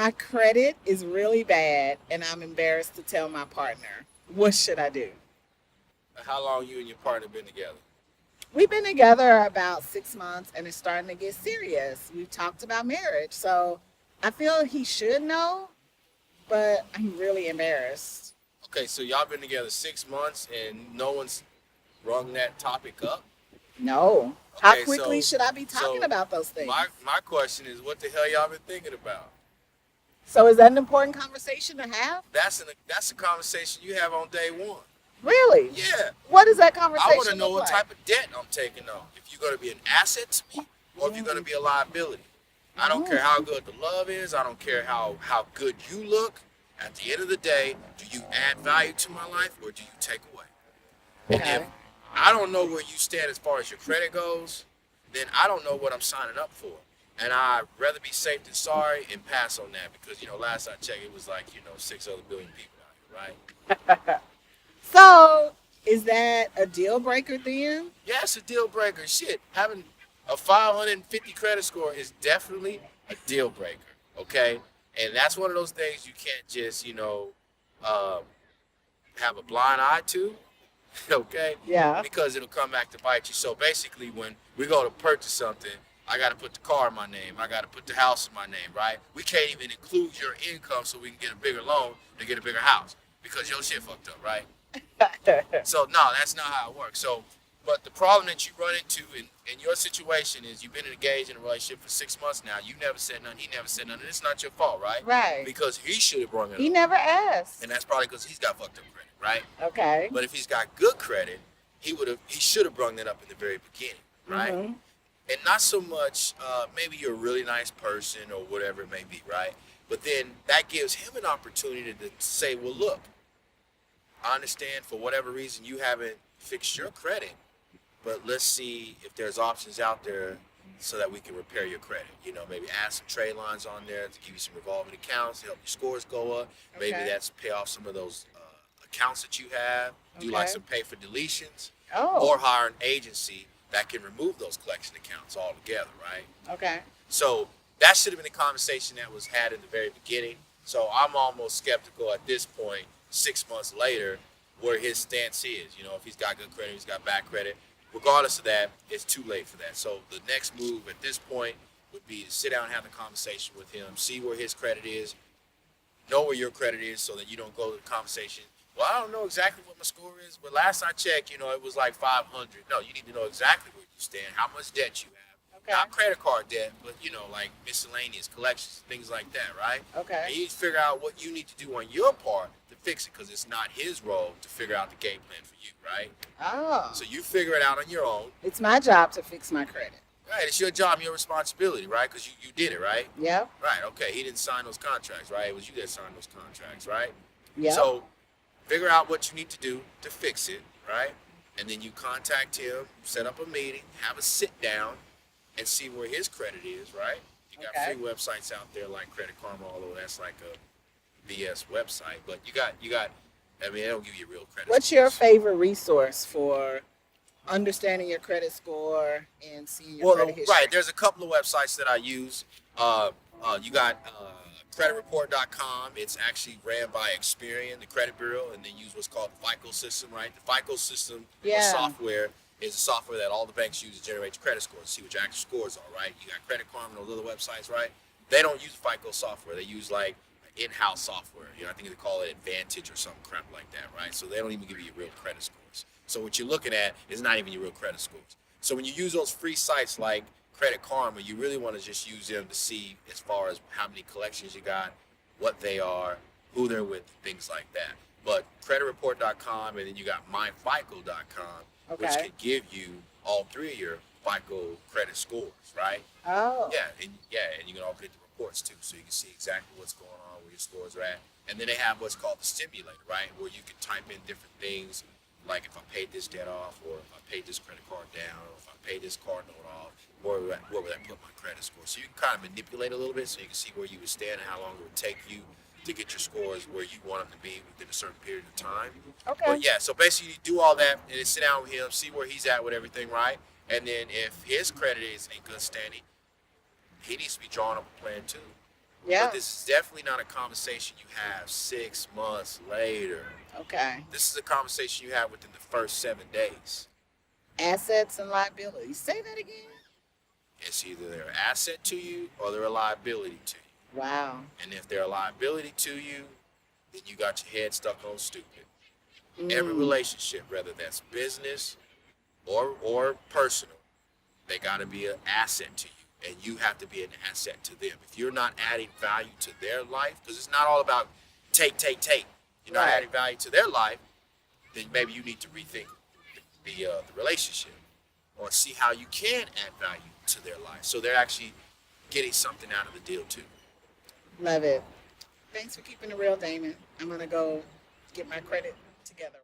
My credit is really bad and I'm embarrassed to tell my partner. What should I do? How long you and your partner been together? We've been together about 6 months and it's starting to get serious. We've talked about marriage. So I feel he should know, but I'm really embarrassed. Okay, so y'all been together 6 months and no one's brung that topic up. No. How Okay, quickly should I be talking so about those my things? my question is, what the hell y'all been thinking about? So is that an important conversation to have? That's a conversation you have on day one. Really? Yeah, What does that I want to conversation know look what like? type of debt I'm taking on. If you're going to be an asset to me, or if you're going to be a liability. I don't care how Mm. good the love is. I don't care how good you look. At the end of the day, do you add value to my life or do you take away? And if Okay. I don't know where you stand as far as your credit goes, then I don't know what I'm signing up for. And I'd rather be safe than sorry and pass on that because, last I checked, it was like, 6 other billion people out here, right? So is that a deal breaker then? Yeah, it's a deal breaker. Shit, having a 550 credit score is definitely a deal breaker, okay? And that's one of those things you can't just, um, have a blind eye to, okay? Yeah. Because it'll come back to bite you. So basically, when we go to purchase something, I got to put the car in my name. I got to put the house in my name, right? We can't even include your income so we can get a bigger loan to get a bigger house because your shit fucked up, right? So no, that's not how it works. So, but the problem that you run into in your situation is you've been engaged in a relationship for 6 months now. You never said nothing. He never said nothing. It's not your fault, right? Right. Because he should have brought it He up, never asked. and that's probably because he's got fucked up credit, right? Okay. But if he's got good credit, he should have brought that up in the very beginning, right? Mm-hmm. And not so much maybe you're a really nice person or whatever it may be, right? But then that gives him an opportunity to say, well, look, I understand for whatever reason you haven't fixed your credit, but let's see if there's options out there so that we can repair your credit. Maybe add some trade lines on there to give you some revolving accounts to help your scores go up. Maybe Okay. that's pay off some of those accounts that you have. Do like Okay. some pay for deletions, Oh. or hire an agency that can remove those collection accounts altogether, right? Okay. So that should have been a conversation that was had in the very beginning. So I'm almost skeptical at this point, 6 months later, where his stance is. If he's got good credit, he's got bad credit. Regardless of that, it's too late for that. So the next move at this point would be to sit down and have a conversation with him, see where his credit is, know where your credit is so that you don't go to the conversation. Well, I don't know exactly what my score is, but last I checked, it was like 500. No, you need to know exactly where you stand, how much debt you have. Okay. Not credit card debt, but, like miscellaneous collections, things like that, right? Okay. And you need to figure out what you need to do on your part to fix it because it's not his role to figure out the game plan for you, right? Oh. So you figure it out on your own. It's my job to fix my credit. Right, it's your job, your responsibility, right? Because you did it, right? Yep. Right, okay. He didn't sign those contracts, right? It was you that signed those contracts, right? Yep. So figure out what you need to do to fix it, right? And then you contact him, set up a meeting, have a sit down, and see where his credit is, right? You got Okay. free websites out there like Credit Karma, although that's like a BS website. But you got. I mean, they don't give you real credit. What's your scores. favorite resource for understanding your credit score and seeing your Well, credit history? right. There's a couple of websites that I use. You got creditreport.com. It's actually ran by Experian, the credit bureau, and they use what's called the FICO system, right? The FICO system software is a software that all the banks use to generate your credit scores, see what your actual scores are, right? You got Credit Karma and those other websites, right? They don't use FICO software. They use like in-house software. I think they call it Advantage or some crap like that, right? So they don't even give you your real credit scores. So what you're looking at is not even your real credit scores. So when you use those free sites like Credit Karma, you really want to just use them to see as far as how many collections you got, what they are, who they're with, things like that. But creditreport.com, and then you got myfico.com, which Okay. can give you all three of your FICO credit scores, right? Oh. And you can all get the reports too, so you can see exactly what's going on, where your scores are at. And then they have what's called the stimulator, right, where you can type in different things, like if I paid this debt off, or if I paid this credit card down, or if I paid this card note off, where would that put my credit score? So you can kind of manipulate a little bit, so you can see where you would stand and how long it would take you to get your scores where you want them to be within a certain period of time. Okay. But yeah, so basically you do all that and then sit down with him, see where he's at with everything, right? And then if his credit is in good standing, he needs to be drawing up a plan too. Yeah. But this is definitely not a conversation you have 6 months later. Okay. This is a conversation you have within the first 7 days. Assets and liabilities. Say that again. It's either they're an asset to you or they're a liability to you. Wow. And if they're a liability to you, then you got your head stuck on stupid. Every Mm. relationship, whether that's business or personal, they got to be an asset to you, and you have to be an asset to them. If you're not adding value to their life, because it's not all about take. You're not Right. adding value to their life, then maybe you need to rethink the relationship or see how you can add value to their life, so they're actually getting something out of the deal too. Love it. Thanks for keeping it real, Damon. I'm going to go get my credit together.